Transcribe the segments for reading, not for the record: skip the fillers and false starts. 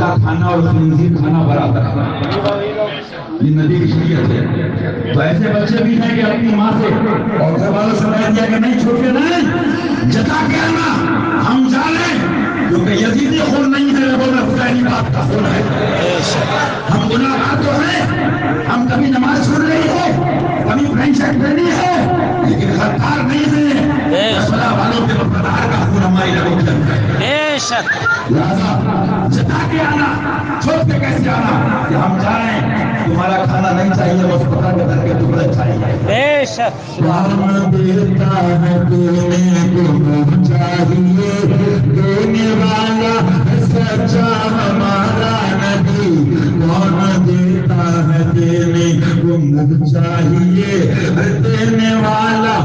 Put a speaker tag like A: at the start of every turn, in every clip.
A: کتا کھانا اور خنزیر کھانا برابر ہے، یہ نبی کی شریعت ہے۔ تو ایسے بچے بھی ہیں کہ اپنی ماں سے اور گھر والوں سے کہہ دیا کہ نہیں چھوٹے نہیں، جتا کے آنا ہم جانیں، کیونکہ یزیدی خون نہیں ہے، وہ حسینی بات کا خون ہے۔ ہم گناہگار تو ہیں، ہم کبھی نماز چھوڑ رہی ہے، کبھی پینٹ شرٹ پہنی ہے، لیکن غدار نہیں ہے۔ کربلا والوں کے وفادار کا خون ہماری رگوں میں چلتا ہے۔ بے شک لہذا جتا کے آنا، چھوڑ کے کیسے آنا کہ ہم جانیں تمہارا کھانا نہیں چاہیے، بس پتہ کے در کے ٹکڑے چاہیے۔ بے شک دیتا ہے دینے کو چاہیے، دینے والا سچا ہمارا نبی، کون دیتا ہے دینے کو چاہیے، دینے والا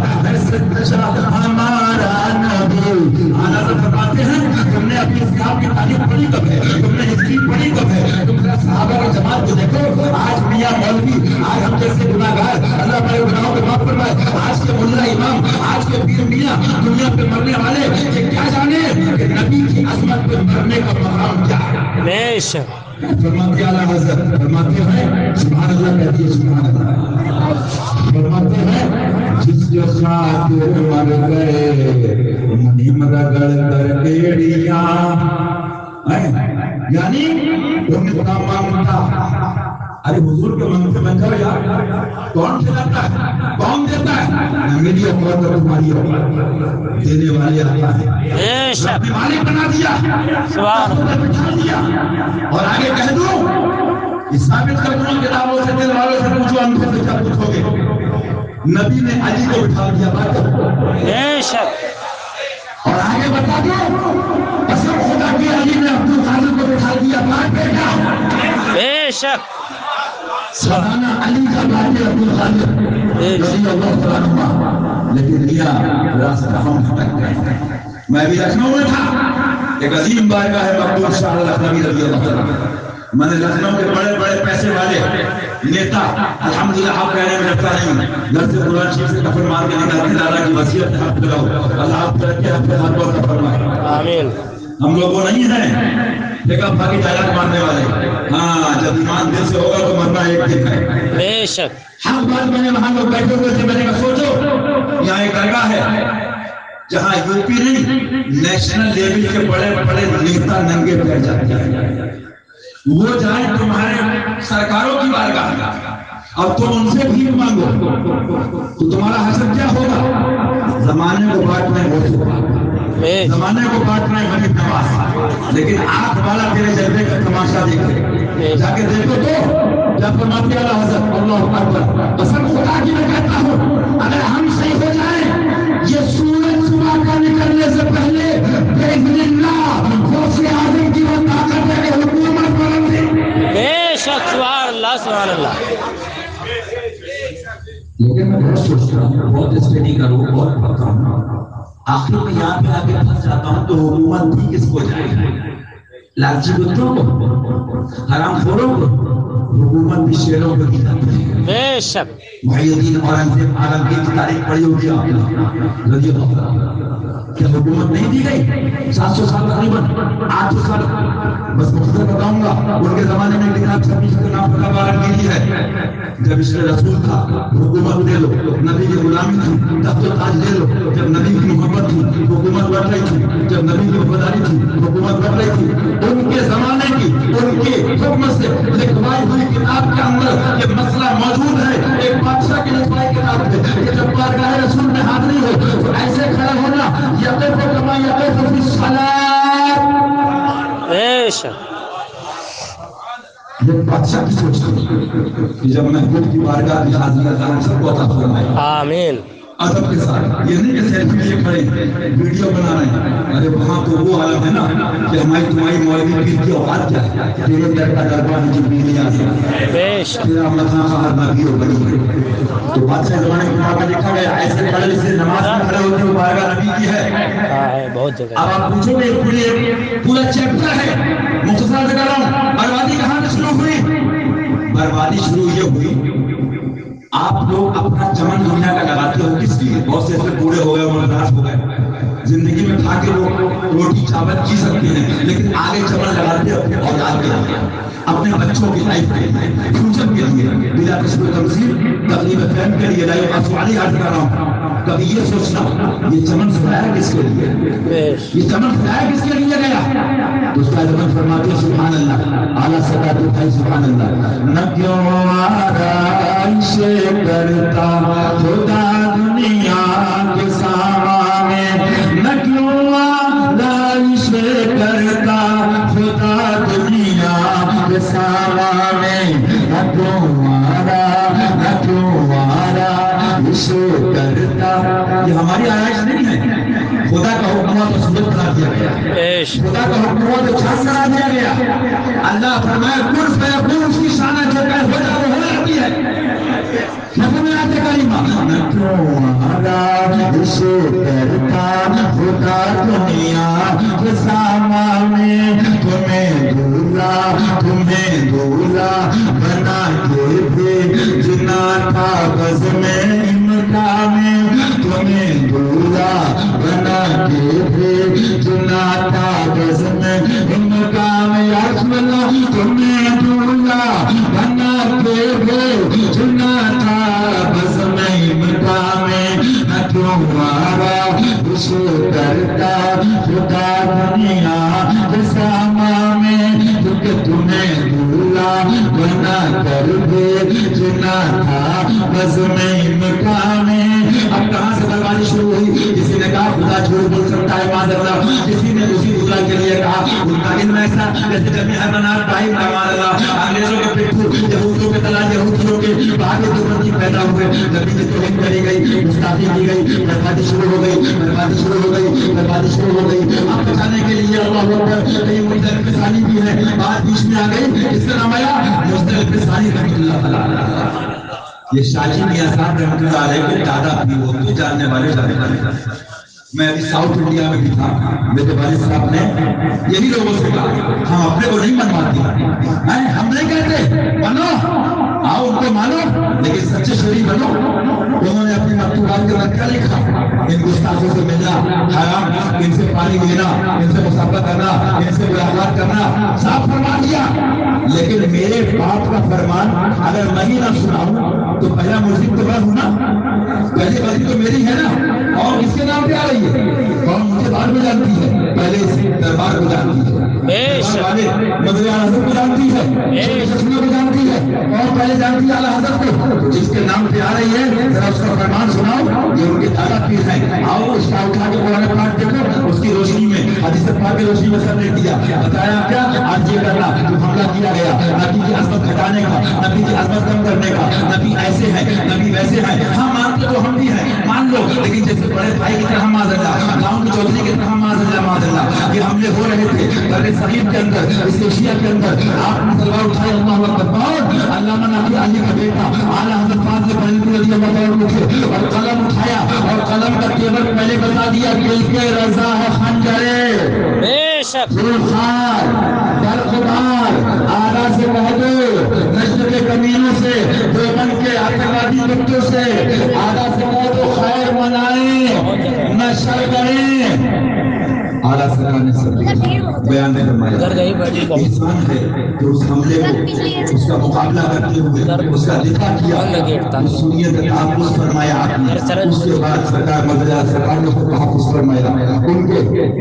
A: سچا ہمارا نبی۔ آنا تو فرماتے ہیں تم نے اپنی اسلام کی تاریخ پڑھی کب ہے، تم نے ہسٹری پڑھی کب ہے، تم نے صحابہ کی جماعت کو دیکھو، آج میاں مولوی، آج ہم جیسے گناہگار، اللہ ہمارے گناہوں کو معاف فرمائے، آج کے ملا امام، آج کے پیر میاں دنیا پہ مرنے والے، یہ کیا جانے کہ نبی کی عظمت پہ مرنے کا مقام کیا ہے۔ بے شک فرماتے اعلیٰ حضرت فرماتے ہیں سبحان اللہ، کہتی ہے سبحان اللہ، فرماتے ہیں جس کے خاطر مر گئے منیم رگڑ کر بیڑیاں، یعنی ان کا مانگتا، ارے حضور کے منگ سے بن جاؤ یار، کون کھلاتا ہے، کون دیتا ہے، میری عمر کا تمہاری عمر، دینے والے آتا ہے، رب مالک بنا دیا، بٹھا دیا۔ اور آگے کہہ دوں اس ثابت کر دوں کتابوں سے، دل والوں سے پوچھو، انکھوں سے کیا پوچھو گے، نبی نے علی کو بٹھا دیا بات، بے شک۔ اور آگے بتا دو قسم خدا کی علی نے عبد القادر کو بٹھا دیا بات بیٹا، بے شک۔ سبحانہ علی کا بات عبد القادر رضی اللہ تعالیٰ عنہ، لیکن لیا راستہ ہم بھٹک گئے۔ میں بھی لکھنؤ میں تھا، ایک عظیم بارگاہ ہے مقبول شاہ لکھنوی رضی اللہ تعالیٰ عنہ، میں نے لکھنؤ کے بڑے بڑے پیسے والے نیتا، الحمدللہ آپ کہنے میں لگتا نہیں، گھر سے قرآن شریف سے کفن مار کے نکالتے دادا کی وصیت ہے، حق دلاؤ، اللہ آپ ترقی حق پہ ہاتھ بہت فرمائے، آمین۔ ہم لوگ وہ نہیں ہیں دیکھا بھاگی ڈائلاگ مارنے والے، ہاں جب ایمان دل سے ہوگا تو مرنا ایک دن ہے، بے شک۔ حق بات میں نے وہاں لوگ بیٹھے ہوئے تھے، میں نے کہا سوچو یہاں ایک درگاہ ہے جہاں یو پی نہیں نیشنل لیول کے بڑے بڑے نیتا ننگے پیر جاتے ہیں، وہ جائیں تمہارے سرکاروں کی بارگاہ اب تم ان سے بھیک مانگو تو تمہارا حسب کیا ہوگا؟ زمانے کو بانٹنا ہے، زمانے کو بانٹنا ہے غریب نواز، لیکن آنکھ والا تیرے جلدے کا تماشا دیکھے، جا کے دیکھو تو جب فرماتے اعلیٰ حضرت اللہ اکبر، قسم خدا کی میں کہتا ہوں اگر ہم صحیح ہو جائیں یہ سورج صبح کا نکلنے سے پہلے باذن اللہ غوث اعظم کی وہ طاقت ہے کہ حکومت بلندی، بے شک، سبحان اللہ سبحان اللہ۔ لیکن میں بہت سوچتا ہوں، بہت اسٹڈی کروں، بہت پڑھتا ہوں، آخر میں یہاں پہ آگے پھنس جاتا ہوں تو حکومت بھی کس کو جائے؟ لالچی کتوں کو، حرام خوروں کو، حکومت بھی شیروں کو دی جاتی ہے، بے شک۔ محی الدین اورنگزیب عالمگیر کی تاریخ پڑھی ہوگی آپ نے رضی اللہ عنہ، کیا حکومت نہیں دی گئی؟ 700 سال تقریباً، 800 سال، بس مختصر بتاؤں گا، ان کے زمانے میں لکھنا 26 کا نام پتہ عالمگیری ہے، جب اس میں رسول تھا حکومت لے لو، نبی کی غلامی تھی تخت و تاج لے لو، جب نبی کی محبت تھی حکومت بڑھ رہی تھی، جب نبی کی وفاداری تھی حکومت بڑھ رہی تھی، ان کے زمانے کی ان کے حکم سے لکھوائی ہوئی کتاب کے اندر یہ مسئلہ موجود ہے، ایک بادشاہ کی لکھوائی کتاب ہے کہ جب بارگاہ رسول میں حاضری ہو تو ایسے کھڑا ہونا، یقف کما یقف فی الصلاۃ، بے شک۔ یہ بادشاہ کی سوچ تھی کہ جب محبوب کی بارگاہ میں حاضری کا سب کو عطا فرمائے، آمین، ادب کے ساتھ، یہ نہیں کہ سیلفی لیے کھڑے ویڈیو بنا رہے ہیں، ارے وہاں تو وہ عالم ہے نا کہ ہماری تمہاری مولوی پیر کی اوقات کیا ہے، تیرے در کا دربار میں جبریل آ گیا، تیرا مکان کا ہر نبی ہو بنی، تو بادشاہ زمانے کے موقع لکھا گیا ایسے پڑھے سے نماز میں کھڑے ہوتے ہوئے بارگاہ نبی کی ہے، بہت جگہ۔ اب آپ پوچھو گے پورا چیپٹر ہے، مختصر سے کر رہا ہوں، بربادی کہاں سے شروع ہوئی؟ بربادی شروع یہ ہوئی، آپ لوگ اپنا چمن دنیا کا لگاتے ہو کس لیے؟ بہت سے ایسے بوڑھے ہو گئے، مرداس ہو گئے، زندگی میں کھا کے لوگ روٹی چاول جی سکتے ہیں، لیکن آگے چمن لگاتے ہو اور سال کے لیے اپنے بچوں کی لائف کے لیے فیوچر کے لیے بلا کسی تمثیل تقریب فہم کے لیے لائف افعالی عرض کر رہا ہوں. کبھی یہ سوچنا یہ چمن سجایا کس کے لیے, یہ چمن سجایا کس کے لیے گیا؟ تو اس کا زمن فرماتے ہیں سبحان اللہ, اعلیٰ سطح اٹھائی سبحان اللہ. نہ کیوں آرائش کرتا خدا دنیا کے سامنے, نہ کیوں آرائش کرتا خدا دنیا کے سامنے, نہ کیوں آرائش کرتا. یہ ہماری آرائش نہیں ہے, خدا کا حکم ہوا تو سورج بنا دیا گیا, خدا کا حکم ہوا تو چاند بنا دیا گیا. اللہ فرمائے کن فیکون, اس کی شان ہے جو کہ ہو جائے وہ ہو جاتی ہے. مفہوم آتے کریمہ نہ کیوں آرائش کرتا خدا دنیا کے سامنے, تمہیں دولہا بنا کے بھیجنا تھا بزم امکان میں, تمہیں دولہا بنا کے بھیجنا تھا بزم امکان میں. یا رسول اللہ تمہیں دولہا بنا کے بھیجنا تھا بزم امکان میں, نہ کیوں آرائش کرتا خدا دنیا کے سامنے, کیونکہ تمہیں دولہا بنا کر بھیجنا تھا بزم امکان میں. اب کہاں سے بربادی شروع ہوئی؟ کسی نے کہا خدا جھوٹ بول سکتا ہے معاذ اللہ, کسی نے اسی دولہا کے لیے کہا ان کا علم ایسا جیسے جب حیوانات بھائی معاذ اللہ, انگریزوں کے پٹھو, یہودیوں کے تلا, یہودیوں کے بعد دو بندی پیدا ہوئے, نبی کی توہین کری گئی, گستاخی کی گئی, بربادی شروع ہو گئی. اب بچانے کے لیے اللہ اکبر کئی مختلف ثانی بھی ہے, بات بیچ میں آ گئی, اس کا نام آیا مختلف ثانی رحمۃ اللہ تعالیٰ. یہ شاجی میاں صاحب رحمۃ اللہ علیہ کے دادا بھی اردو جاننے والے جاننے والے. میں ابھی ساؤتھ انڈیا میں بھی تھا, میرے والد صاحب نے یہی لوگوں سے کہا ہم اپنے کو نہیں منواتے, ہم نہیں کہتے بنو, آؤ ان کو مانو لیکن سچے شریف بنو. انہوں نے اپنی مکتوبات کے اندر کیا لکھا؟ ان گستاخوں سے ملنا حرام, ان سے پانی لینا, ان سے مصافحہ کرنا, ان سے ملاقات کرنا, صاف فرما دیا. لیکن میرے باپ کا فرمان اگر میں ہی نہ سناؤں تو پہلا ملزم تو میں ہوں نا, پہلی غلطی تو میری ہے نا. اور اس کے نام پہ آ رہی ہے, اور مجھے بعد میں جانتی ہے, پہلے اس دربار کو جانتی ہے, مدعو حضرت کو جانتی ہے, کو جانتی ہے, اور پہلے جانتی ہے اعلیٰ حضرت کو. جس کے نام پہ آ رہی ہے ذرا اس کا فرمان سناؤ, یہ ان کے دادا پیر ہیں. آؤ اس کا اٹھا کے قرآن پاک دیکھو, اس کی روشنی میں حدیث پاک کی روشنی میں سر نے دیا, بتایا کیا آج یہ کرنا جو حملہ کیا گیا, نبی کی عظمت گھٹانے کا, نبی کی عظمت کم کرنے کا, نبی ایسے ہیں, نبی ویسے ہیں. ہاں مانتے تو ہم بھی ہیں, مان لو, لیکن جیسے بڑے بھائی کی طرح معاذ اللہ, گاؤں کے چودھری کی طرح معاذ اللہ, یہ حملے ہو رہے تھے برے صغیر کے اندر, اس ایشیا کے اندر. آپ نے تلوار اٹھائی, اللہ اکبر, اور علامہ نبی علی کا بیٹا اعلیٰ حضرت فاضل بریلوی رضی اللہ عنہ اور قلم اٹھایا, اور قلم کا تیور پہلے بتا دیا دل کے رضا ہے خنجرے ذوالفقار برخدار. آلہ سے کہہ دو نجد کے کمینوں سے, دیوبند کے آتنکوادی بچوں سے, آلہ سے کہہ دو خیر منائیں نہ شر کریں. اعلیٰ سرکار نے سب بیان میں فرمایا انسان ہے جو اس حملے کو اس کا مقابلہ کرتے ہوئے اس کا دفاع کیا, سنیت تحفظ فرمایا آپ نے. اس کے بعد سرکار مدعو سرکار نے تحفظ فرمایا, ان کے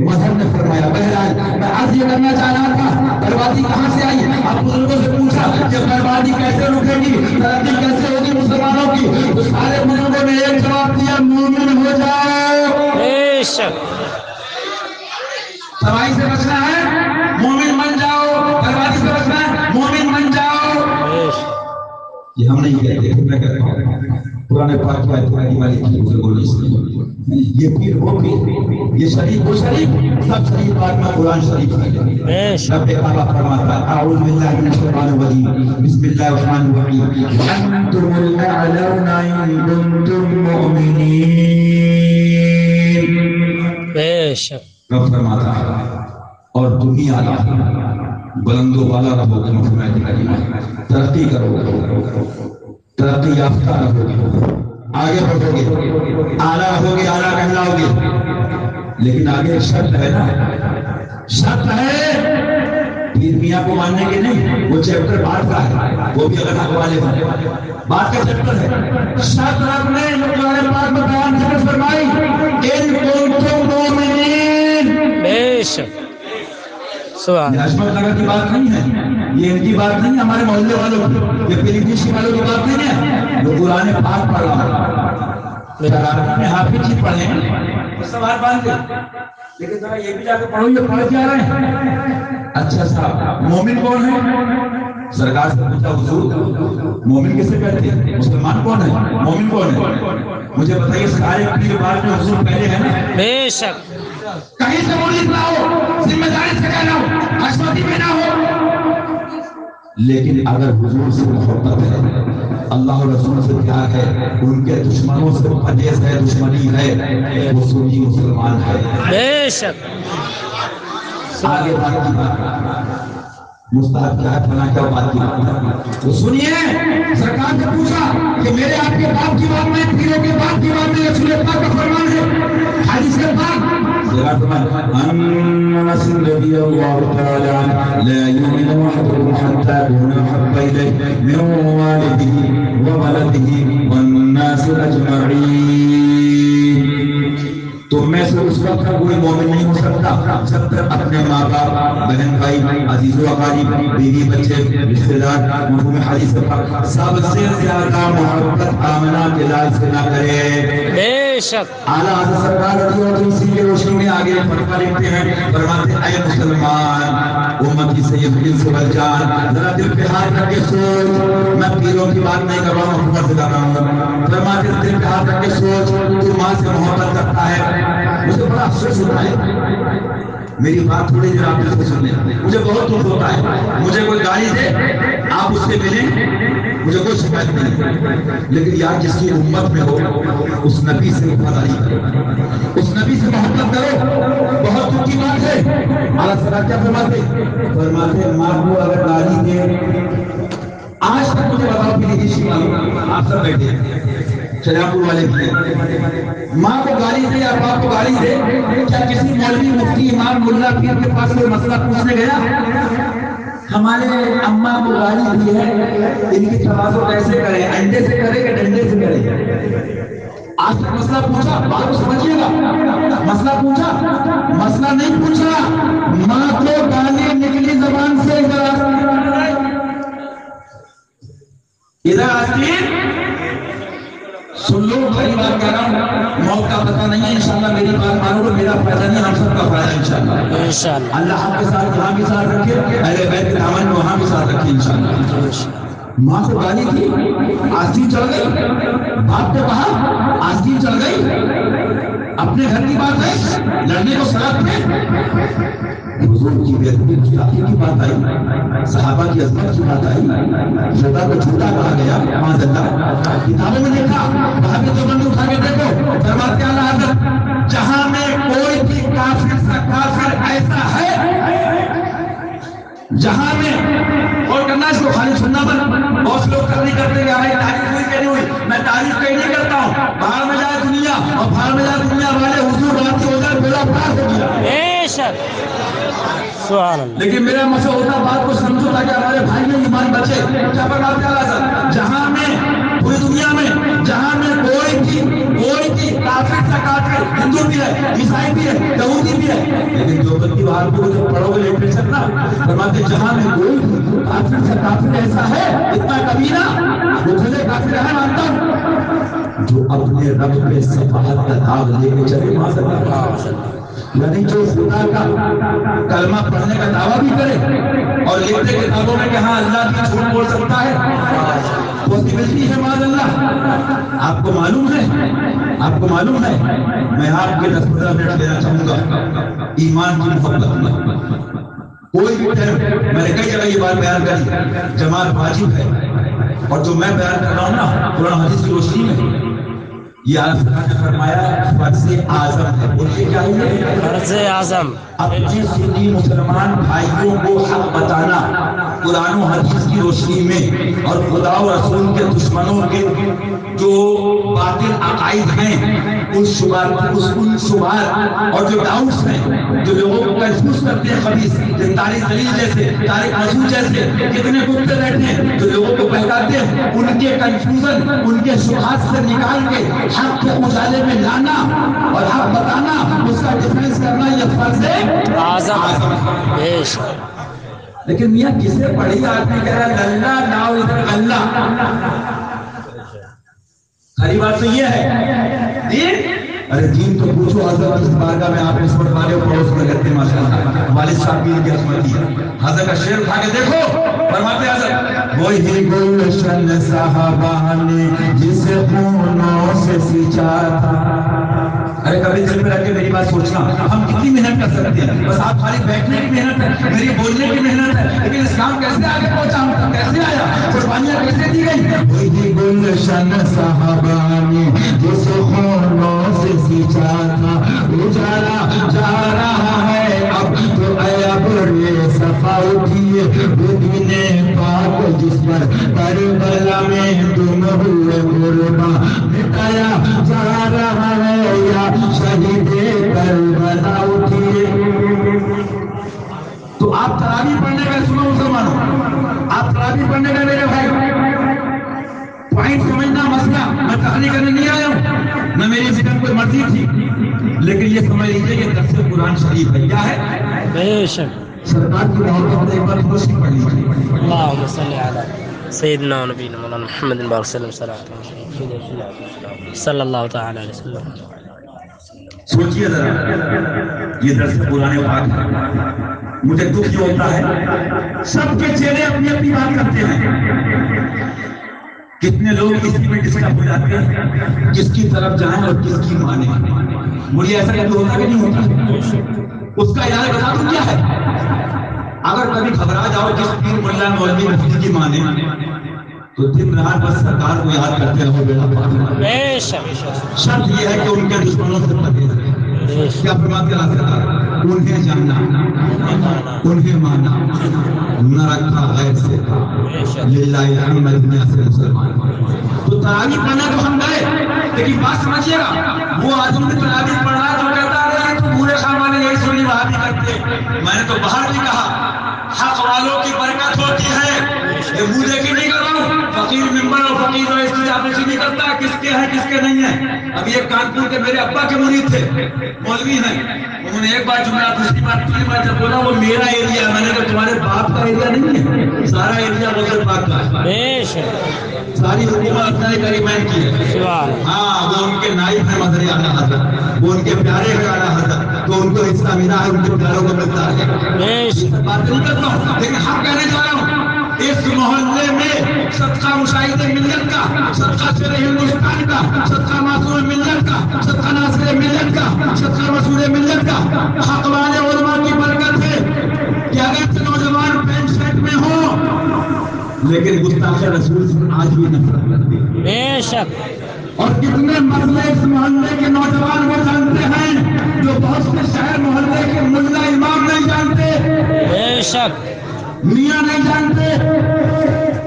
A: مذہب نے فرمایا. بہرحال میں آج یہ کرنا چاہ رہا تھا, بربادی کہاں سے آئی؟ آپ بزرگوں سے پوچھا کہ بربادی کیسے رکے گی, ترقی کیسے ہوگی مسلمانوں کی؟ تو سارے بزرگوں نے ایک جواب دیا, مومن ہو جاؤ. تباہی سے بچنا ہے مومن بن جاؤ, بربادی سے بچنا ہے مومن بن جاؤ. یہ ہم نہیں کہتے, میں کہتا ہوں قرآن پاک کی آیت والی یہ پیر وہ پیر, یہ شریف وہ شریف, سب شریف پاک میں قرآن شریف ہے. رب کعبہ فرماتا ہے اعوذ باللہ من الشیطان الرجیم بسم اللہ الرحمن الرحیم انتم الاعلون ان کنتم مؤمنین. بے شک رب فرماتا ہے اور دنیا اعلیٰ, بلند و بالا رہو گے, ترقی کرو گے, ترقی یافتہ رہو گے, آگے بڑھو گے, اعلیٰ رہو گے, اعلیٰ کہلاؤ گے. لیکن آگے ایک شرط ہے نا, شرط ہے پیر میاں کو ماننے کے نہیں، وہ چیپٹر بات کا ہے، وہ بھی اگر حق والے ہوں بات کا چیپٹر ہے۔ شاہ صاحب نے قرآن پاک میں بیان ذکر فرمائی ان کنتم مومنین،
B: بے شک سبحان
A: یہ عصمت نگر کی بات نہیں ہے، یہ ان کی بات نہیں ہے، ہمارے محلے والوں کی، یہ پیلی دیشی والوں کی بات نہیں ہے، جو قرآن پاک پڑھ رہا ہے حافظ جی پڑھیں سوال باندھ دے، لیکن ذرا یہ بھی جا کے پڑھو یہ پڑھ کیا رہے ہیں۔ اچھا صاحب مومن کون ہے؟ سرکار سے پوچھا حضور مومن کسے کہتے ہیں؟ مسلمان کون ہے؟ مومن کون ہے؟ مجھے بتائیے سارے پیر بات میں حضور پہلے ہیں نا؟
B: بے شک
A: کہیں سے مولد نہ ہو، ذمہ داری سے کہنا ہو، حشمتی میں نہ ہو، لیکن اگر حضور سے محبت ہے، اللہ اور رسول سے پیار ہے، ان کے دشمنوں سے پرہیز ہے، دشمنی ہے، وہ سنی مسلمان ہے۔
B: بے شک
A: آگے بات کی مستحب کیا ہے فلاں کیا بات کی تو سنیے، سرکار سے پوچھا کہ میرے آپ کے باپ کی بات میں، پیروں کے باپ کی بات میں رسول پاک کا فرمان ہے، حدیث کے پاک انس رضی اللہ تعالی عنہ لا یؤمن احدکم حتی اکون احب الیہ من والدہ وولدہ والناس اجمعین، تم میں سے اس وقت کا کوئی مومن نہیں ہو سکتا جب تک اپنے ماں باپ، بہن بھائی، عزیز و اقارب، بیوی بچے، رشتہ دار، مفہوم حدیث کا سب سے زیادہ محبت آمنہ کے لال سے نہ کرے۔
B: بے شک
A: اعلیٰ حضرت سرکار رضی اللہ عنہ اسی کی روشنی میں آگے فتویٰ لکھتے ہیں، فرماتے ہیں اے مسلمان امت کی سید دل سے بل جان، ذرا دل پہ ہاتھ رکھ کے سوچ، میں پیروں کی بات نہیں کر رہا ہوں، حکومت سے کر رہا ہوں، فرماتے ہیں دل پہ ہاتھ رکھ کے سوچ، تو ماں سے محبت کرتا ہے، مجھے بڑا افسوس ہوتا ہے، میری بات تھوڑی دیر آپ اس کو سن لیں، مجھے بہت دکھ ہوتا ہے، مجھے کوئی گالی دے آپ اس سے ملیں، مجھے کوئی شکایت نہیں، لیکن یار جس کی امت میں ہو اس نبی سے وفاداری کرو، اس نبی سے محبت کرو، بہت دکھ کی بات ہے۔ اللہ تعالیٰ کیا فرماتے ماں کو اگر گالی دے، آج تک مجھے بتاؤ کہ دیشی والوں آپ سب بیٹھے ہیں شریعہ پور والے بھی، ماں کو گالی دے یا باپ کو گالی دے، کیا کسی مولوی مفتی امام ملا پیر کے پاس کوئی مسئلہ پوچھنے گیا؟ ہمارے اماں کو گالی دی ہے، ان کی توازو کیسے کرے، انڈے سے کرے کہ ڈنڈے سے کرے؟ آج تک مسئلہ پوچھا؟ بات کو سمجھیے گا، مسئلہ پوچھا؟ مسئلہ نہیں پوچھا، ماں کو گالی نکلی زبان سے ادھر آتی سن لو، بڑی بات کہہ رہا ہوں، موت کا پتہ نہیں ہے، انشاءاللہ میری بات مانو گے، میرا فائدہ نہیں، ہم سب کا فائدہ انشاءاللہ۔
B: انشاءاللہ
A: اللہ ہم کے ساتھ یہاں بھی ساتھ رکھے، اہل بیت کے دامن میں وہاں بھی ساتھ رکھے انشاءاللہ۔ ماں کو گالی تھی، آستین چڑھ گئی، باپ کو کہا آستین چڑھ گئی، اپنے گھر کی بات ہے، لڑنے کو ساتھ میں حضور کی بےحدی گستاخی کی بات آئی، صحابہ کی عظمت کی بات آئی، خدا کو جھوٹا کہا گیا، معاذ اللہ، کتابوں میں دیکھا، وہاں بھی تو بند اٹھا کے دیکھو، فرماتے ہیں اعلیٰ حضرت جہاں میں کوئی بھی کافر سا کافر ایسا ہے، جہاں میں اور کرنا اس کو خالی سننا بن، بہت لوگ کرنے کرتے ہیں ہماری تعریف ہوئی کہ نہیں ہوئی، میں تعریف کہیں نہیں کرتا ہوں، باہر میں جائے دنیا اور باہر میں جائے دنیا والے حضور راتی ہو جائے بولا پار ہو گیا،
B: بے شک سبحان اللہ،
A: لیکن میرا مسئلہ ہوتا بات کو سمجھو تاکہ ہمارے بھائی میں ایمان بچے، کیا فرماتے ہیں اعلیٰ حضرت جہاں میں پوری دنیا میں جہاں میں کوئی بھی کافر سے کافر، ہندو بھی ہے، عیسائی بھی ہے، یہودی بھی ہے، لیکن جو بندی بات کو جب پڑھو گے لٹریچر نا، فرماتے ہیں جہاں میں کوئی کافر سے کافر ایسا ہے، اتنا کمینہ مجھے کافر ہے مانتا ہوں، جو اپنے رب پہ صفحات کا داغ لے کے چلے معاذ اللہ، یعنی جو خدا کا کلمہ پڑھنے کا دعویٰ بھی کرے اور لکھتے کتابوں میں کہ ہاں اللہ بھی جھوٹ بول سکتا ہے، پاسبلٹی ہے معاذ اللہ۔ آپ کو معلوم ہے میں آپ کے 10-15 منٹ لینا چاہوں گا ایمان کی محبت میں، کوئی بھی ٹائم میں نے کئی جگہ یہ بات بیان کری، جماعت واجب ہے، اور جو میں بیان کر رہا ہوں نا قرآن حدیث کی روشنی میں، یہ اللہ نے فرمایا فرض اعظم ہے، بولیے کیا ہے؟
B: فرض اعظم،
A: اپنے سنی مسلمان بھائیوں کو حق بتانا، قرآن و حدیث کی روشنی میں اور خدا و رسول کے دشمنوں کے جو باطل عقائد ہیں ان شبہات اور جو ڈاؤٹس ہیں جو لوگوں کو کنفیوز کرتے ہیں خبیث، طارق جلیل جیسے، طارق مسعود جیسے کتنے کتے بیٹھے ہیں جو لوگوں کو بہکاتے ہیں، ان کے کنفیوژن، ان کے شبہات سے نکال کے حق کے اجالے میں لانا اور حق بتانا، اس کا ڈیفینس کرنا یہ فرض اعظم ہے۔ لیکن میاں کسے پڑھی آدمی کہہ رہا ہے اللہ لاؤ ادھر اللہ، خری بات تو یہ ہے دین۔ ارے دین تو پوچھو حضرت اس بارگاہ میں آپ اس وقت والے اور پڑوس میں کرتے ہیں ماشاءاللہ، والد صاحب بھی ان کی عظمت ہے۔ حضرت کا شعر اٹھا کے دیکھو، فرماتے حضرت وہی گلشن صحابہ نے جسے خونوں سے سینچا تھا۔ ارے کبھی دل میں رکھ کے میری بات سوچنا، ہم کتنی محنت کر سکتے ہیں، بس آپ خالی بیٹھنے کی محنت ہے، میری بولنے کی محنت ہے، لیکن اسلام کیسے آگے پہنچا، ہم تک کیسے آیا، قربانیاں کیسے دی گئی۔ وہی گلشن صحابہ نے جسے خونوں سے سینچا تھا، اجالا جا رہا ہے اب تو اے ابر صفا اٹھیے، وہ دین پاک جس پر کربلا میں تم ہوئے قربان، مٹایا جا رہا ہے یا شہید کربلا اٹھیے۔ تو آپ تراویح پڑھنے کا سنو مسلمانوں، آپ تراویح پڑھنے کا میرے بھائی پوائنٹ سمجھنا مسئلہ، میں کہانی کرنے نہیں آیا ہوں، نہ میری ذکر کوئی مرضی تھی، لیکن یہ سمجھ لیجیے کہ درس قرآن شریف ہے، کیا ہے؟ بے شک سرکار کی محبت ایک بار خوشی پڑھ لیجیے۔ اللہم صلی علی سیدنا و نبینا مولانا محمد بارک وسلم صلی اللہ تعالی علیہ وسلم۔ سوچئے ذرا یہ درس قرآن پاک ہے، مجھے دکھ یہ ہوتا ہے سب کے چہرے اپنی اپنی بات کرتے ہیں، کتنے لوگ اسی میں ڈسٹرب ہو جاتے ہیں کس کی طرف جائیں اور کس کی مانیں۔ مجھے ایسا کبھی ہوتا کہ نہیں ہوتا؟ اس کا علاج بتا دوں کیا ہے؟ اگر کبھی گھبرا جاؤ کس پیر ملا مولوی مفتی کی مانے تو دن رات بس سرکار کو یاد کرتے رہو بیٹا پاک۔ شرط یہ ہے کہ ان کے دشمنوں سے پرہیز رہے۔ کیا فرماتے ہیں سرکار؟ انہیں جاننا، انہیں ماننا، نہ رکھا غیر سے للہ الحمد میں اصل مسلمان۔ تو تراویح پڑھنا تو ہم گئے، لیکن بات سمجھیے گا وہ آدمی نے تراویح پڑھا جو کہتا ہے تو پورے خاندان نے یہی سنی وہاں بھی کرتے، میں نے تو باہر بھی کہا حق والوں کی برکت ہوتی ہے، یہ منہ دیکھی نہیں کر رہا ہوں، فقیر ممبر اور فقیر اور اس کی آپریشن نہیں کرتا کس کے ہے کس کے نہیں ہے۔ ابھی ایک کانپور کے میرے ابا کے مرید تھے، مولوی ہیں، انہوں نے ایک بار جملہ دوسری بار تیسری بار جب بولا وہ میرا ایریا، میں نے کہا تمہارے باپ کا ایریا نہیں ہے، سارا ایریا غوث پاک کا ہے، ساری حکومت اپنا کریمین کی ہے۔ ہاں وہ ان کے نائب ہیں مظہر اعلیٰ حضرت، وہ ان کے پیارے ہیں اعلیٰ حضرت، تو ان کو حصہ ملا ہے، ان کے پیاروں کو ملتا ہے۔ بات نہیں کرتا ہوں لیکن حق کہنے جا رہا ہوں، اس محلے میں صدقہ مشاہد ملت کا، صدقہ شیر ہندوستان کا، صدقہ معصوم ملت کا، صدقہ ناصر ملت کا، صدقہ مسعود ملت کا، حق والے علماء کی برکت ہے کہ اگر نوجوان پینٹ شرٹ میں ہوں لیکن گستاخ رسول سے آج بھی نفرت کرتے ہیں۔ بے شک۔ اور کتنے مسئلے اس محلے کے نوجوان وہ جانتے ہیں جو بہت سے شہر محلے کے ملا امام نہیں جانتے، بے شک میاں نہیں جانتے۔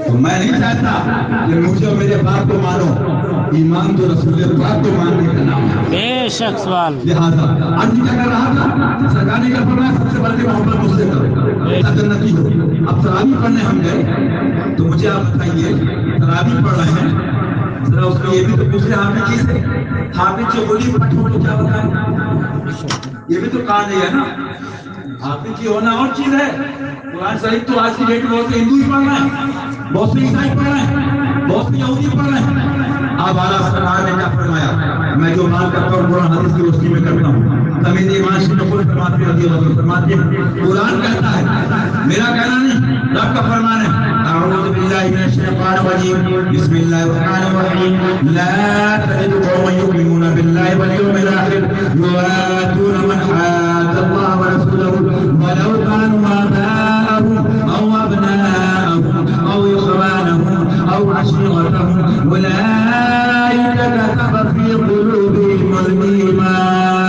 A: تو میں نہیں چاہتا کہ مجھے اور میرے باپ کو مانو، ایمان تو رسول پاک کو ماننے کا نام ہے، بے شک سوال۔ لہٰذا آج کیا کر رہا تھا سرکار نے کہا فرمایا سب سے بڑی محبت مجھ سے کرو جنتی ہو۔ اب تراویح پڑھنے ہم گئے تو مجھے آپ بتائیے تراویح پڑھ رہے ہیں، ذرا اس کو یہ بھی تو پوچھ رہے حافظ جی سے، حافظ جو بولی پٹھ ہو تو کیا ہوتا ہے؟ یہ بھی تو کہا نہیں ہے نا، حافظ جی ہونا اور چیز ہے۔ قرآن شریف تو آج کی ڈیٹ میں بہت سے ہندو ہی پڑھ رہے ہیں، بہت سے عیسائی پڑھ رہے ہیں، بہت سے یہودی پڑھ رہے ہیں۔ اب اعلیٰ سرکار نے کیا فرمایا؟ میں جو بات کرتا ہوں قرآن حدیث کی روشنی میں کرتا ہوں، تمیز ایمان سے نقل فرماتے ہیں، فرماتے ہیں قرآن کہتا ہے، میرا کہنا نہیں، رب کا فرمان ہے۔ اعوذ باللہ من الشیطان الرجیم، بسم اللہ الرحمن الرحیم، لا تجد قوما یؤمنون باللہ والیوم الآخر یوادون من حاد اللہ ورسولہ ولو كانوا آباءهم أو أبناءهم أو إخوانهم أو عشيرتهم أولئك كتب في قلوبهم الإيمان۔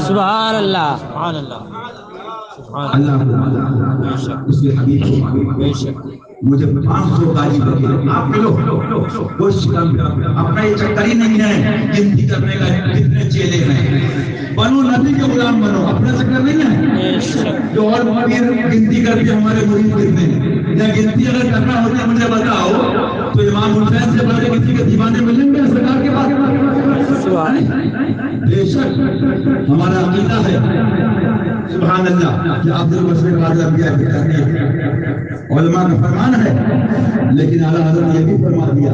A: سبحان اللہ، سبحان اللہ، سبحان اللہ۔ اس کے حبیب کو معلوم ہے. مجھے 500 گاڑی بکے آپ ملو کوشش کر اپنا یہ چکر ہی نہیں ہے گنتی کرنے کا کتنے چیلے ہیں. بنو نبی کے غلام بنو, اپنا چکر نہیں ہے. جو اور گنتی کر کے ہمارے مرید کتنے ہیں, یا گنتی اگر کرنا ہوتا ہے مجھے بتاؤ تو امام حسین سے بڑے کسی کے دیوانے ملیں گے سرکار کے پاس. بے شک ہمارا عقیدہ ہے سبحان اللہ کہ عبد البصیر قاضی انبیاء کی تحقیق علماء کا فرمان ہے, لیکن اعلیٰ حضرت نے یہ بھی فرما دیا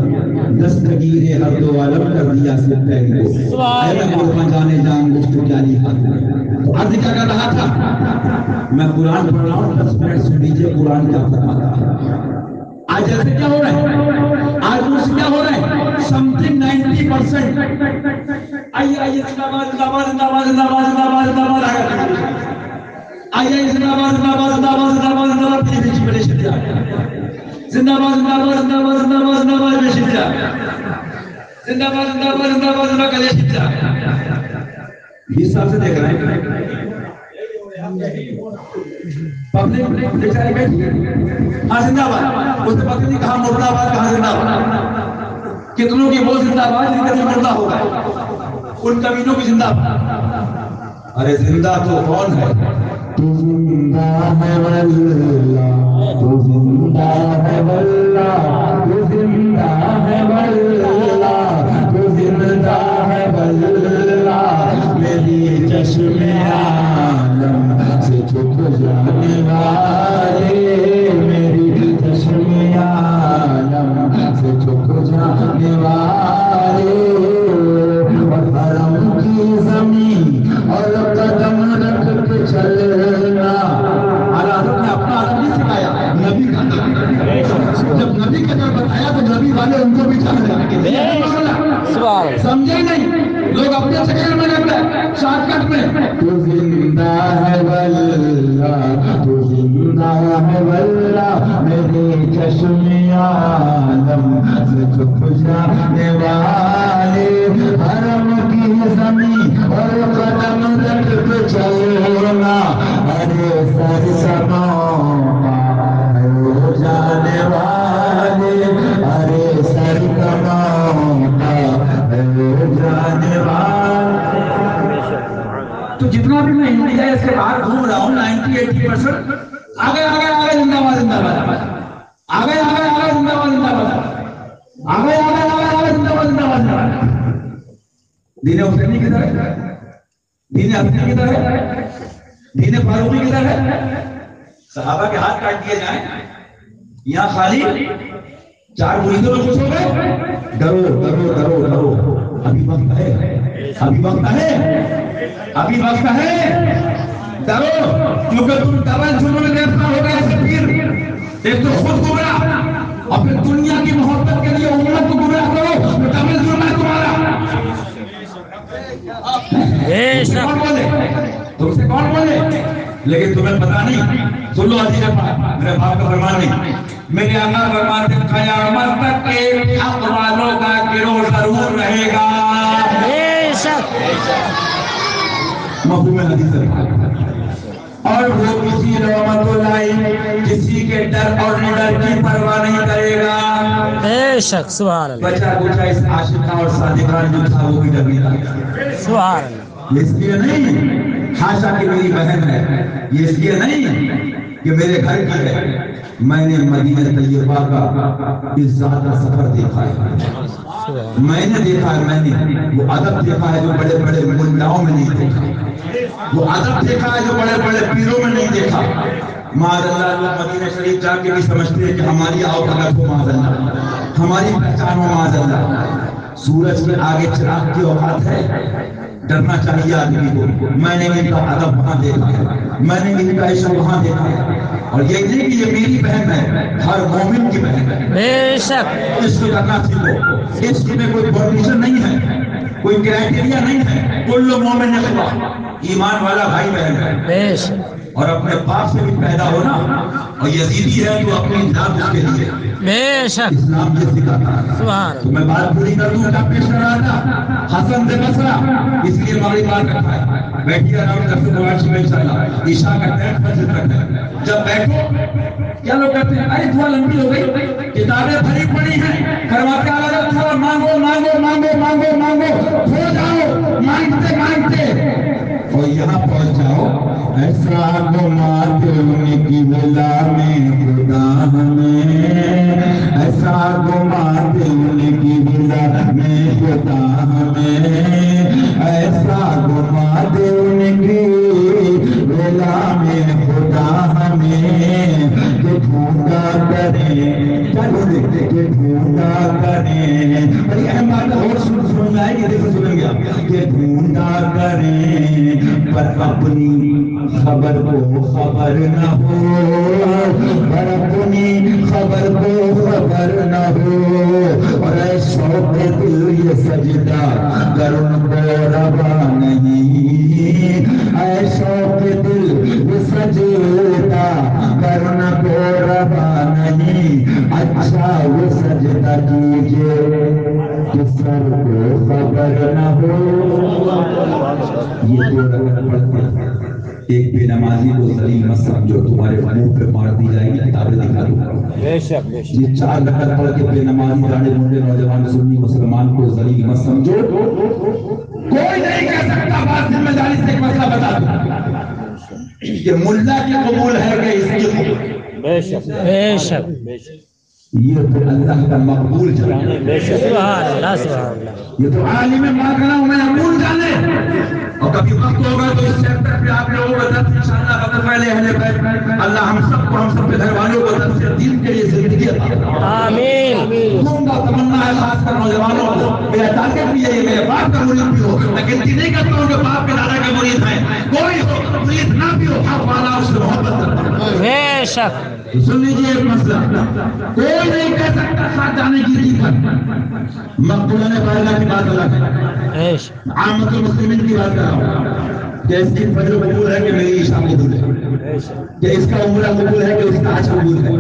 A: دستگیر ہر دو عالم کر دیا سبحان کو اے قربان جانے جان گفتگو جاری حق. تو عرض کیا کر رہا تھا, میں قرآن پڑھ رہا ہوں 10 منٹ سن لیجیے قرآن کیا فرماتا ہے. آج جیسے کیا ہو رہا ہے, آج مجھ سے کیا ہو رہا ہے, سمتھنگ 90% آئیے زندہ باد زندہ باد زندہ باد زندہ باد زندہ باد زندہ باد آئیے زندہ باد زندہ باد زندہ باد زندہ باد زندہ باد پیچھے پیچھے بڑے شدہ زندہ باد زندہ باد زندہ باد زندہ باد زندہ باد بڑے شدہ زندہ باد زندہ باد زندہ باد زندہ باد شدہ. اس حساب سے دیکھ رہے ہیں پبلک بیچارے بیٹھی ہاں زندہ باد, اس نے پتہ نہیں کہاں مرد آباد کہاں زندہ باد, کتنوں کی وہ زندہ باد جن کا مردہ ہو گئے ان کمینوں کی زندہ باد. ارے زندہ تو کون ہے,
C: تو زندہ ہے واللہ, تو زندہ ہے واللہ, تو زندہ ہے واللہ, تو زندہ ہے واللہ. میری چشم عالم سے چھپ جانے والے, میری چشم عالم سے چھپ جانے والے, اور حرم کی زمین اور قدم رکھ کے چلنا.
A: حضرت نے اپنا عالم نہیں سکھایا, نبی کا جب نبی کا جب بتایا تو نبی والے ان کو بھی چاہتے سمجھے نہیں, لوگ اپنے شکل میں رکھتے ہیں شارٹ کٹ میں.
C: تو زندہ ہے واللہ, تو زندہ ہے واللہ, میری چشم عالم سے چھپ جانے والے, حرم کی زمین اور قدم رکھ کے چلنا. ارے سر سماں ہو جانے والے, ارے سر سماں ہو جانے والے.
A: تو جتنا بھی میں انڈیا اس کے باہر گھوم رہا ہوں 90-80% آگے آگے آگے زندہ باد زندہ باد, آگے آگے آگے زندہ باد زندہ باد, آگے آگے آگے آگے زندہ باد زندہ باد. دین حسینی کدھر ہے, دین حسینی کدھر ہے, دین فاروقی کدھر ہے. صحابہ کے ہاتھ کاٹ دیے جائیں, یہاں خالی 4 مریدوں میں خوش ہو گئے. ڈرو ڈرو ڈرو ڈرو, ابھی وقت ہے, ابھی وقت ہے, ابھی وقت ہے, ڈرو, کیونکہ تم ڈبل جرم میں گرفتار ہو گئے. پھر ایک تو خود گمراہ اور پھر دنیا کی محبت کے لیے امت کو گمراہ کرو, تو ڈبل جرم ہے تمہارا. کون بولے تم سے, کون بولے, لیکن تمہیں پتا نہیں. سن لو حدیث میرے باپ کا فرمان نہیں, میرے آقا فرماتے ہیں قیامت تک کے حق والوں کا گروہ ضرور رہے گا.
B: بے شک
A: مفہوم حدیث ہے. اور وہ کسی رحمت اللہ کسی کے ڈر اور نڈر کی پرواہ نہیں کرے گا.
B: بے شک سبحان اللہ
A: بچہ بچہ اس عاشقہ اور صادقان جو تھا وہ بھی ڈر نہیں لگا.
B: سبحان اللہ.
A: اس لیے نہیں حاشا کہ میری بہن ہے, یہ اس لیے نہیں کہ میرے گھر کی ہے. میں نے مدینہ طیبہ کا عزت کا سفر دیکھا ہے, میں نے دیکھا ہے, میں نے وہ ادب دیکھا ہے جو بڑے بڑے ملاؤں میں نہیں دیکھا, وہ ادب دیکھا ہے جو بڑے بڑے پیروں میں نہیں دیکھا. معاذ اللہ لوگ مدینہ شریف جا کے بھی سمجھتے ہیں کہ ہماری آؤ الگ ہو, معاذ اللہ ہماری پہچان ہو, معاذ اللہ. سورج کے آگے چراغ کی اوقات ہے, ڈرنا چاہیے آدمی کو. میں نے ان کا ادب وہاں دیکھا ہے, میں نے ان کا عشق وہاں دیکھا ہے. اور یہ نہیں کہ یہ میری بہن ہے, ہر مومن کی بہن ہے.
B: بے شک
A: عشق کرنا سیکھو. عشق میں کوئی پرمیشن نہیں ہے, کوئی کرائٹیریا نہیں ہے. کل مومن اخوہ, ایمان والا بھائی بہن ہے.
B: بے شک
A: اور اپنے باپ سے بھی پیدا ہونا اور یزیدی ہے تو اپنی ذات اس کے لیے
B: بے شک
A: اسلام یہ سکھاتا ہے.
B: سبحان
A: تو میں بات پوری کر دوں کیا پیش کر رہا تھا حسن سے بصرہ اس لیے ہماری بات رکھا ہے. بیٹھیے آرام سے اپنے موبائل سے انشاءاللہ عشاء کا ٹائم فجر تک ہے. جب بیٹھو کیا لوگ کہتے ہیں ارے دعا لمبی ہو گئی کتابیں بھری پڑی ہیں کرواتے آ رہا تھوڑا مانگو مانگو مانگو مانگو مانگو ہو جاؤ مانگتے مانگتے اور یہاں پہنچ جاؤ. ایسا گماتے ان کی بلا میں خدا ہمیں ایسا گماتے ان کی بلا میں خدا ہمیں ایسا گماتے ان کی بلا میں خدا ہمیں کہ ڈھونڈا کریں چلو دیکھتے کہ ڈھونڈا کریں. بڑی اہم بات اور سن میں آئے گی دیکھو سنیں گے آپ کہ ڈھونڈا کریں پر اپنی خبر کو خبر نہ ہو پر اپنی خبر کو خبر نہ ہو. اور اے شوق دل یہ سجدہ کرن کو روا نہیں اے شوق دل یہ سجدہ کرن کو روا نہیں. اچھا وہ سجدہ کیجئے کہ سر کو خبر نہ ہو. یہ دو رکعت پڑھتے ہیں. ایک بے نمازی کو ذلیل مت سمجھو تمہارے منہ پہ مار دی جائے گی کتابیں دکھا دو.
B: بے شک بے شک
A: یہ 4 رکعت پڑھ کے بے نمازی گانے منڈے نوجوان سنی مسلمان کو ذلیل مت سمجھو. کوئی نہیں کہہ سکتا بات ذمہ داری سے ایک مسئلہ بتا دوں کہ ملا کی قبول ہے کہ اس کی قبول.
B: بے شک بے شک بے شک
A: یہ تو اللہ کا مقبول جانے.
B: بے شک سبحان اللہ سبحان اللہ.
A: یہ تو عالم ماکنا میں مقبول جانے. اور کبھی وقت ہوگا تو اس چیپٹر پہ آپ لوگوں کو درس انشاءاللہ بغیر پہلے اہل بیت اللہ ہم سب کے گھر والوں کو درس دین کے لیے زندگی عطا فرمائے.
B: آمین.
A: عمدہ تمنا ہے خاص کر نوجوانوں کو میرا ٹارگٹ بھی ہے میرے باپ کا مرید بھی ہو. میں گنتی نہیں کرتا ہوں کہ باپ کے دادا کے مرید ہیں. کوئی ہو مرید نہ بھی ہو حق والا اس سے محبت کرتا ہے.
B: بے شک
A: سن لیجیے ایک مسئلہ کوئی نہیں کہہ سکتا ساتھ جانے کی دی پر مقبولان فائدہ کی بات الگ ہے. عامت المسلمین کی بات کر رہا ہوں کہ اس کی فجر قبول ہے کہ میری عشاء قبول ہے کہ اس کا عمرہ قبول ہے کہ اس کا حج قبول ہے.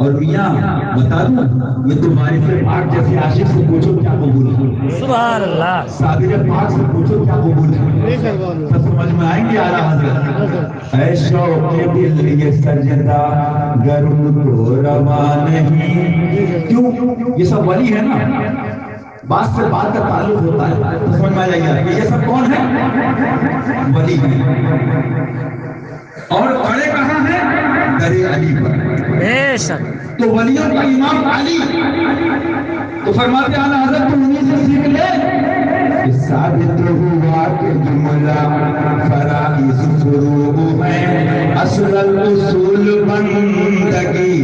A: اور میاں بتا دوں یہ تمہاری سے پاک جیسے عاشق سے پوچھو کیا قبول ہے.
B: سبحان اللہ.
A: صابر پاک سے پوچھو کیا قبول ہے. سب سمجھ میں آئیں گے اعلیٰ حضرت. اے شوق دل یہ سجدہ گر ان کو روا نہیں. کیوں یہ سب ولی ہے نا بات سے بات کا تعلق ہوتا ہے تو سمجھ میں آ جائے گا یہ سب کون ہے ولی اور کھڑے کہاں ہیں در علی پر.
B: بے شک
A: تو ولیوں کا امام علی تو فرماتے اعلیٰ حضرت تم انہیں سے سیکھ لے. ثابت ہوا کہ جملہ فرائض فروغ ہے اصل الاصول بندگی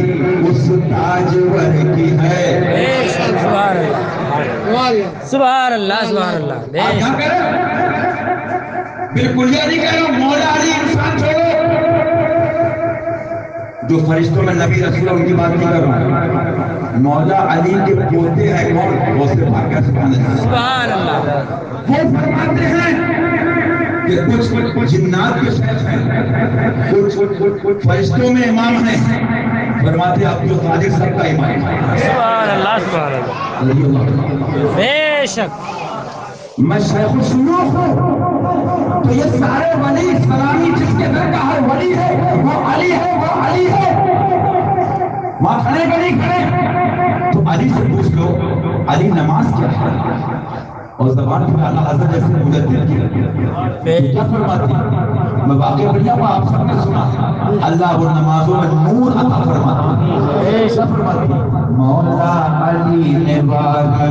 A: اس تاجور کی ہے.
B: بے شک سبحان اللہ سبحان اللہ. بے شک
A: بالکل یہ نہیں کہہ رہا ہوں مولا علی انسان چھوڑو جو فرشتوں میں نبی رسول ان کی بات نہیں کر رہا ہوں. مولا علی کے پوتے ہیں کون وہ سے پاک
B: سبحان اللہ.
A: وہ فرماتے ہیں کہ کچھ جنات کے شیخ ہیں کچھ فرشتوں میں امام ہیں. فرماتے ہیں آپ جو صادق سب کا امام ہے.
B: سبحان اللہ سبحان اللہ. بے شک
A: میں شیخ الشیوخ ہوں تو یہ سارے ولی سلامی جس کے در کا ہر ولی ہے وہ علی ہے وہ علی ہے. وہاں کھڑے کہ نہیں کھڑے تو علی سے پوچھ لو علی نماز کیا ہے اور زبان پر اعلیٰ حضرت جیسے مجدد کی کیا فرماتی ہے. میں واقعہ بڑھیا ہوں آپ سب نے سنا اللہ وہ نمازوں میں نور عطا فرماتی ہے. کیا فرماتی ہے مولا علی نے باغی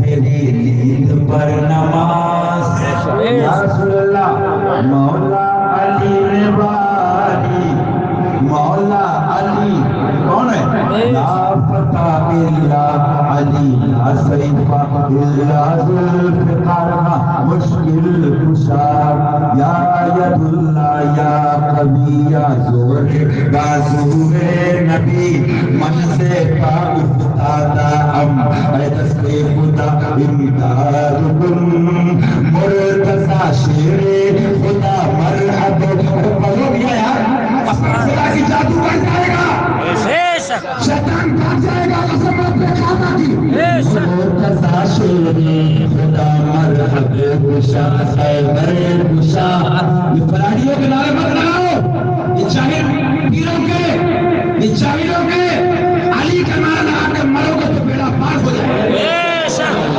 A: تیری نیند پر نماز. یا رسول اللہ مولا علی نے باغی مولا علی کون ہے لا فتح الا علی لا سیف الا ذوالفقار مشکل کشا یا ید اللہ یا قوی یا زور بازو نبی من سے پا افتادا ام اے دست خدا امداد کن مرتضی
C: رضا شیر خدا مرحب پڑھو گیا یار خدا کی جادو کر جائے گا شیطان بھاگ جائے گا عظمت پہ کھانا کی رضا شیر خدا مرحب گشا خیبر گشا یہ فلاڑیوں کے نعرے مت لگاؤ یہ چاہے پیروں کے یہ چاہیوں کے علی کا نعرہ لگا کے مرو گے تو بیڑا پار ہو جائے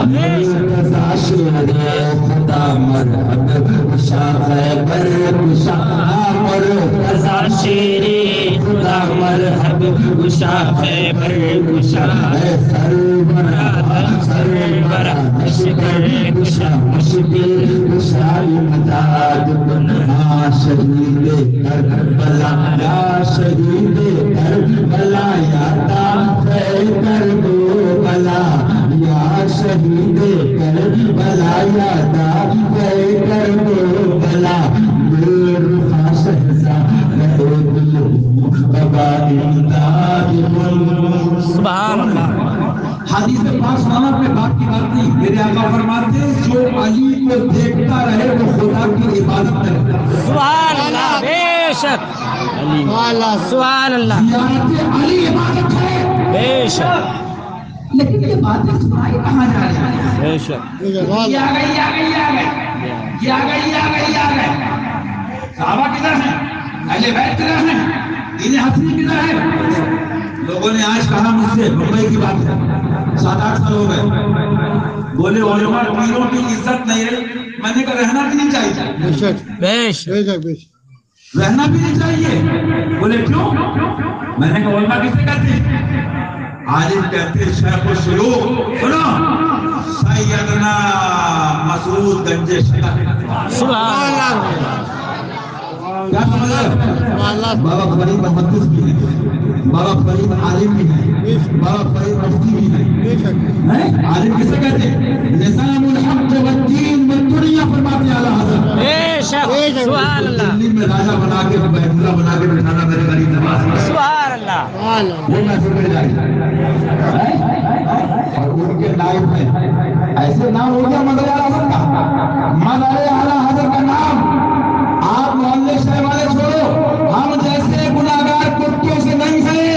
C: رضا شیر خدا مرحب گشا خیبر گشا رضا شیر خدا مرحب گشا خیبر گشا سرورا مشکل گشا مشکل گشا امداد کنہا شہید کربلا یا شہید کربلا یا دافع کربلا یا شہید کربلا یا دافع کربلا میر خاص
B: سبحان اللہ.
A: حدیث پاک سنانا پہ بات کی بات نہیں. میرے آقا فرماتے ہیں جو علی کو دیکھتا رہے وہ خدا کی عبادت کرے.
B: سبحان اللہ. بے شک سبحان اللہ.
A: زیارت علی عبادت ہے
B: بے شک.
A: لیکن یہ باتیں سنائی کہاں جا رہی ہیں؟
B: بے شک.
A: یہ آ گئی صحابہ کدھر ہیں؟ اہل بیت کدھر ہیں؟ دین حسنی کدھر ہے؟ لوگوں نے آج کہا مجھ سے ممبئی کی بات ہے 7-8 سال ہو گئے بولے علماء پیروں کی عزت نہیں رہی. میں نے کہا رہنا بھی نہیں چاہیے.
B: بے شک.
A: رہنا بھی نہیں چاہیے. بولے کیوں؟ میں نے کہا علماء کسے کہتے ہیں؟ عالم کہتے ہیں شیخ الشیوخ. سنو سیدنا مسعود گنج شیخ.
B: سبحان اللہ.
A: کیا سمجھ رہے ہو؟ بابا فرید محدث بھی ہے, بابا فرید عالم بھی ہے, بابا فرید مفتی بھی ہے. عالم کسے کہتے ہیں؟ نظام الحق والدین والدنیا فرماتے ہیں اعلیٰ حضرت.
B: بے شک. سبحان اللہ.
A: دلی میں راجہ بنا کے بیت اللہ بنا کے بٹھانا میرے غریب نواز.
B: سبحان اللہ.
A: وہ محفل میں جائے اور ان کے نائب میں ایسے نام ہو گیا مدر اعلیٰ حضرت کا. مدر اعلیٰ حضرت کا نام آپ محلے شہر والے چھوڑو, ہم جیسے گناہگار کتوں سے نہیں ہیں.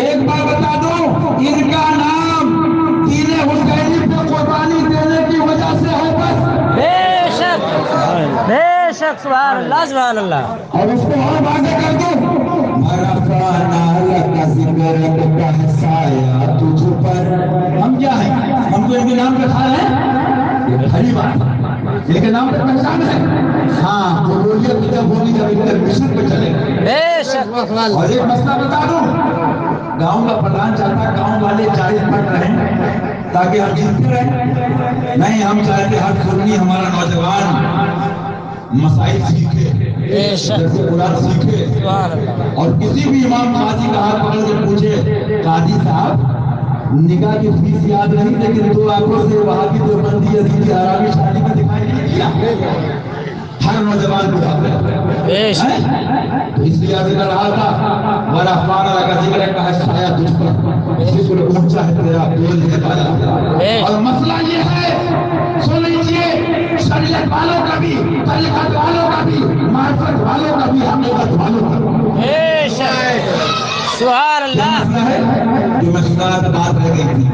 A: ایک بار بتا دو ان کا نام دین حسینی پہ قربانی دینے کی وجہ سے ہے بس.
B: بے شک. بے شک. سبحان اللہ. سبحان اللہ.
A: اور اس کو اور واضح کر دو مرفعنا لک ذکرک کہسایا تجھ پر. ہم کیا ہیں؟ ہم تو ان کے نام پہ کھا رہے ہیں. یہ بھری بات ہے. ان کے نام پہ پہچان ہے. ہاں قبولیت کی جب ہوگی جب ان مشن پہ چلے.
B: بے شک.
A: اور ایک مسئلہ بتا دوں, گاؤں کا پردھان چاہتا ہے گاؤں والے جائز پڑھ رہے ہیں تاکہ ہم جیتتے رہیں. نہیں, ہم چاہتے ہر سنی ہمارا نوجوان مسائل سیکھے, جیسے قرآن سیکھے. اور کسی بھی امام قاضی کا ہاتھ پکڑ کے پوچھے قاضی صاحب نکاح کی فیس یاد نہیں لیکن 2 آنکھوں سے وہاں کی جو بندی عزیزی آرامی شادی میں دکھائی نہیں دیا. ہر نوجوان کو یاد ہے. تو اس لیے ذکر رہا تھا ورحمٰن کا ذکر کا سایہ تجھ پر, ذکر اونچا ہے تیرا بول ہے بالا. اور مسئلہ یہ ہے سن لیجیے, شریعت والوں کا بھی, طریقت والوں کا بھی, معرفت والوں کا بھی, حقیقت والوں کا بھی.
B: سبحان اللہ.
A: جو مسئلہ بات رہ گئی تھی,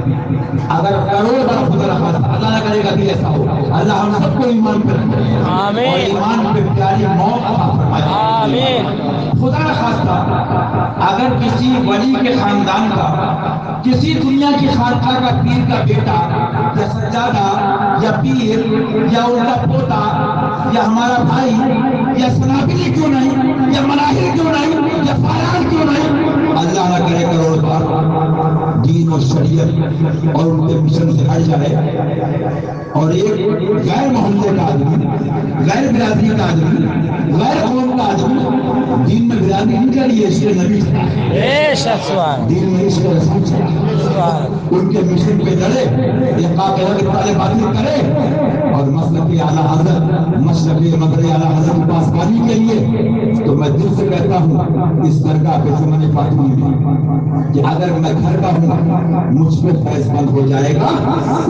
A: اگر کروڑ بار خدا رکھا تھا اللہ نہ کرے گا کہ ایسا ہو. اللہ ہم سب کو ایمان پر رکھے اور ایمان پہ پیاری موت عطا فرمائے.
B: آمین.
A: خدا نہ خواستہ اگر کسی ولی کے خاندان کا, کسی دنیا کی خانقاہ کا پیر کا بیٹا یا سجادہ یا پیر یا ان کا پوتا یا ہمارا بھائی یا سنابلی کیوں نہیں یا مناہر کیوں نہیں یا فاران کیوں نہیں, اللہ نہ کرے کروڑ بار دین اور شریعت اور ان کے مشن سے ہٹ جائے اور ایک غیر محلے کا آدمی, غیر برادری کا آدمی, غیر قوم کا آدمی دین میں برادری نہیں کر لیے. اس کے نبی دین میں اس کے رسول چلا, ان کے مشن پہ لڑے, یہ قاقلہ کے طالب باطل کرے اور مسلک اعلیٰ حضرت, مسلک مدر اعلیٰ حضرت کے پاس پانی کے لیے. تو میں دل سے کہتا ہوں اس درگاہ پہ زمانے فاطمی میں کہ اگر میں گھر کا ہوں مجھ پہ فیض بند ہو جائے گا،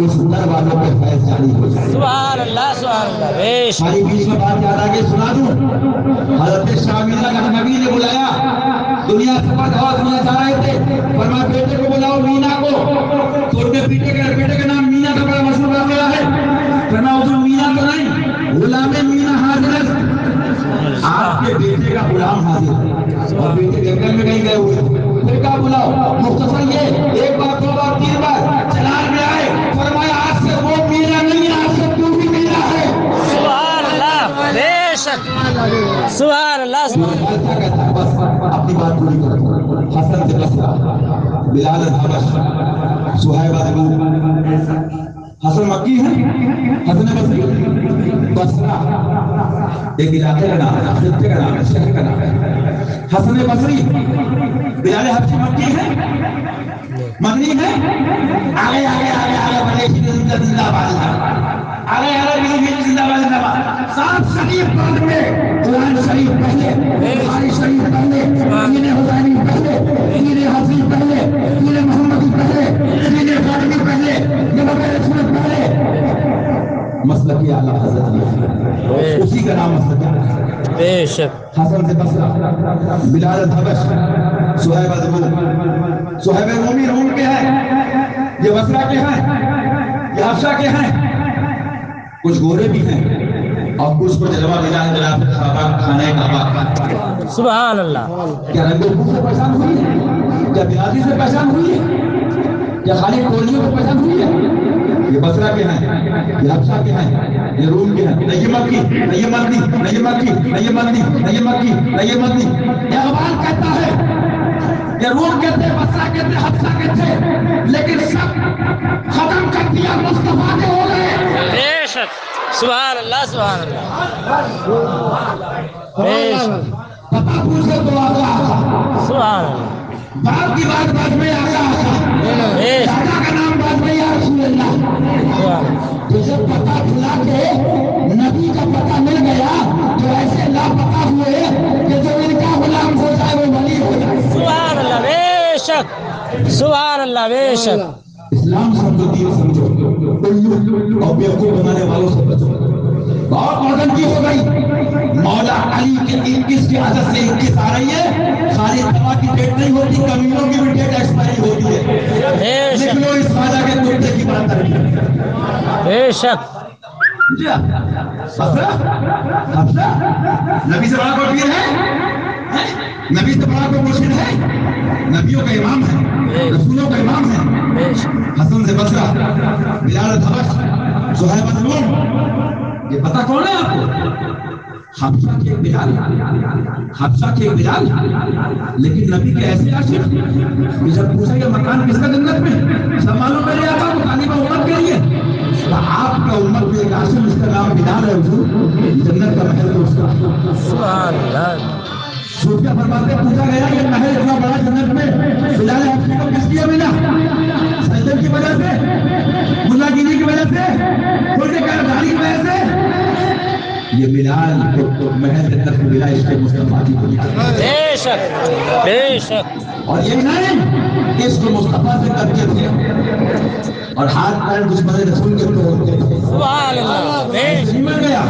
A: اس در والوں پہ فیض جاری ہو جائے گا۔
B: سبحان اللہ سبحان اللہ، بے شک۔
A: ہماری بیچ میں بات یاد آگے سنا دوں، حضرت شاہ مینا کا نبی نے بلایا، دنیا سے دعوت میں جا رہے تھے، فرمایا بیٹے کو بلاؤ مینا کو، تو ان کے بیٹے کا نام مینا کا بڑا مشہور واقعہ ہے، فرمایا حضور مینا تو نہیں، غلام مینا حاضر ہے، آپ کے بیٹے کا غلام حاضر ہے، اور بیٹے جنگل میں کہیں گئے ہوئے، پھر کہا بلاؤ، مختصر یہ ایک بار دو بار تین بار چلان میں آئے، فرمایا آج سے وہ مینا نہیں ہے، آج سے تو بھی مینا ہے۔
B: سبحان اللہ، بے شک، سبحان اللہ سبحان اللہ۔
A: کیا کہتا ہے؟ بس اپنی بات پوری کرتا ہوں۔ حسن سے بصرہ، بلال حبش، صہیب روم، حسن مکی ہے، حسن بصری، بصرہ ایک علاقے کا نام ہے، خطے کا نام ہے، شہر کا نام ہے۔ حسن بصری، بلال حبشی مکی ہے، مدنی ہے، آگے آگے آگے آگے بڑے زندہ باد، آگے آگے زندہ باد زندہ باد۔ سات شریف بعد میں، قرآن شریف پہلے، بخاری شریف پہلے، دین حسینی پہلے، دین حسین پہلے، دین محمدی پہلے، دین فاطمی پہلے، نبی رسول پہلے۔ مسلک اعلیٰ حضرت یہ اسی کا نام مسلک اعلیٰ حضرت،
B: بے شک۔
A: حسن سے بصرہ، بلال حبش، صہیب روم، صہیب رومی روم کے ہیں، یہ بصرہ کے ہیں، یہ حبشہ کے ہیں، کچھ گورے بھی ہیں اور کچھ کو جلوہ ملا ہے جناب صحابہ خانہ کعبہ۔
B: سبحان اللہ۔
A: کیا رنگ و بو سے پہچان ہوئی ہے؟ کیا بلادی سے پہچان ہوئی ہے؟ کیا خالی کولیوں کو پہچان ہوئی ہے؟ یہ بصرہ کے ہیں، یہ حبشہ کے ہیں، یہ روم کے ہیں، نہ یہ مکی، نہ یہ مدنی، نہ یہ مکی، نہ یہ مدنی، نہ یہ مکی، نہ یہ مدنی۔ یہ اقبال کہتا ہے، یہ روم کے تھے، بصرہ کے تھے، حبشہ کے تھے، لیکن سب ختم کر دیا مصطفیٰ نے ہو گئے۔
B: بے شک، سبحان اللہ سبحان اللہ، بے شک،
A: پتہ پوچھے تو آگا آگا،
B: سبحان اللہ،
A: باپ کی بات بعد میں آگا آگا،
B: بے شک،
A: دادا کا نام بعد میں یا رسول اللہ۔
B: سبحان اللہ۔
A: تجھے پتہ کھلا کے نبی کا پتہ مل گیا تو ایسے لاپتہ ہوئے کہ جو ان کا غلام ہو جائے وہ ولی ہو جائے۔
B: سبحان اللہ، بے شک، سبحان اللہ، بے شک۔
A: اسلام سمجھو، دین سمجھو، الو اور بیوقوف بنانے والوں سے بچو۔ بہت ماڈرن کی ہو گئی، مولا علی کے 21 کی عادت سے 21 آ رہی ہے، خالی دوا کی ڈیٹ نہیں ہوتی، کمیونوں کی بھی ڈیٹ ایکسپائری ہوتی ہے۔ نکلو اس خواجہ کے کتے کی بات کریں۔
B: بے شک،
A: حبشہ نبی سے بڑا کوئی پیر ہے؟ نبی سے بڑا کوئی مرشد ہے؟ نبیوں کا امام ہے، رسولوں کا امام ہے۔
B: بے شک،
A: حسن سے بصرہ، بلال حبش، صہیب روم، یہ پتہ کون ہے آپ کو؟ حبشہ کے بلال، حبشہ کے بلال، لیکن نبی کے ایسے عاشق کہ جب پوچھا یہ مکان کس کا جنت میں، سب معلوم میرے آقا کو طالبہ امت کے لیے، آپ کا امت میں ایک عاشق اس کا نام بلال ہے حضور، جنت کا محل تو اس کا۔
B: سبحان اللہ۔
A: صوفیہ فرماتے پوچھا گیا یہ محل اتنا بڑا جنت میں بلال حبشی کو کس لیے ملا؟ سجدے کی وجہ سے، ملا گیری کی وجہ سے، خود کرداری کی وجہ سے؟ یہ بلال کو محل جنت میں ملا اس کے مصطفیٰ کی بنیاد۔
B: بے شک، بے شک،
A: اور یہ نہیں اس کو مصطفیٰ سے کرتے تھے اور ہاتھ پیر دشمن رسول کے توڑتے تھے۔
B: سبحان اللہ، بے شک،
A: مل گیا،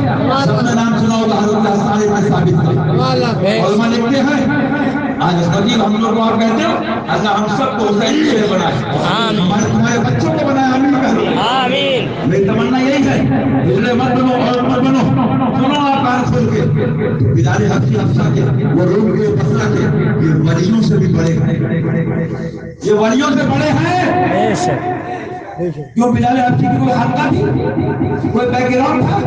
A: سب نے نام سنا ہوگا حضرت حسان ابن ثابت کا۔ علماء لکھتے ہیں آج حضرت ہم لوگ کو آپ کہتے ہیں اللہ ہم سب کو حسین شیر بنائے، ہمارے تمہارے بچوں کو بنائے، آمین کہو۔
B: آمین۔
A: میری تمنا یہی ہے پچھلے مت بنو اور مت بنو، سنو آپ کان کھول کے، بلال حبشی حبشہ کے، وہ روم کے، بصرہ کے، یہ ولیوں سے بھی بڑے ہیں، یہ ولیوں سے بڑے ہیں۔
B: بے شک،
A: کیوں بلال حبشی کی کوئی خانقاہ تھی، کوئی بیک گراؤنڈ تھا؟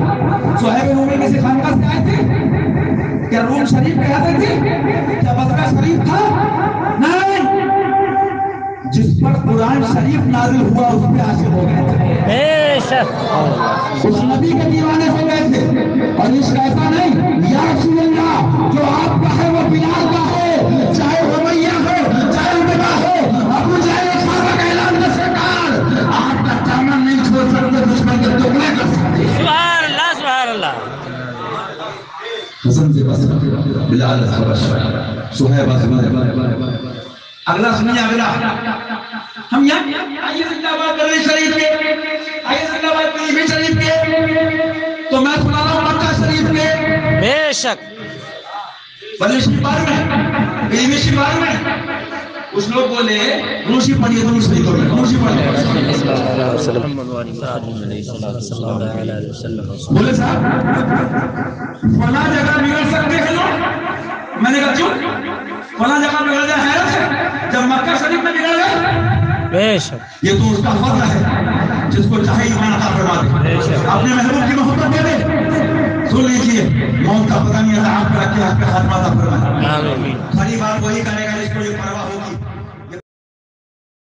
A: صہیب رومی کسی خانقاہ سے آئے تھے؟ کیا روم شریف کہتے تھے؟ کیا بصرہ شریف تھا؟ نہیں، جس پر قرآن شریف نازل ہوا اس پہ عاشق ہو گئے تھے،
B: بے شک،
A: اس نبی کے دیوانے ہو گئے تھے۔ اور عشق ایسا نہیں یا رسول اللہ جو آپ کا ہے وہ بلال کا ہے، چاہے امیہ ہو، چاہے عتبہ ہو، ابو جہل صحابہ کا اعلان کر سرکار، آپ کا دامن نہیں چھوڑ سکتے، دشمن کے ٹکڑے کر سکتے۔
B: سبحان اللہ سبحان اللہ۔
A: حسن سے بصرہ، بلال حبش، صہیب روم، اگلا سنیے اگلا ہم یہاں آئیے زندہ باد بریلی شریف کے آئیے زندہ باد بریلی شریف کے تو میں سنا رہا ہوں مکہ شریف کے
B: بے شک
A: بریلی شریف میں بریلی شریف میں اس لوگ بولے روسی پڑھیے تو روسی نہیں کرو روسی پڑھیے بولے صاحب فلاں جگہ بگڑ سکتے ہیں لوگ میں نے کہا کیوں فلاں جگہ بگڑ جائے حیرت ہے جب مکہ شریف میں بگڑ گئے
B: بے شک
A: یہ تو اس کا فضل ہے جس کو چاہے ایمان عطا فرما دے اپنے محبوب کی محبت دے دے سن لیجیے موت کا پتہ نہیں ہے آپ کا کیا خاتمہ عطا فرمائے کھڑی بات وہی کرے گا جس کو یہ پرواہ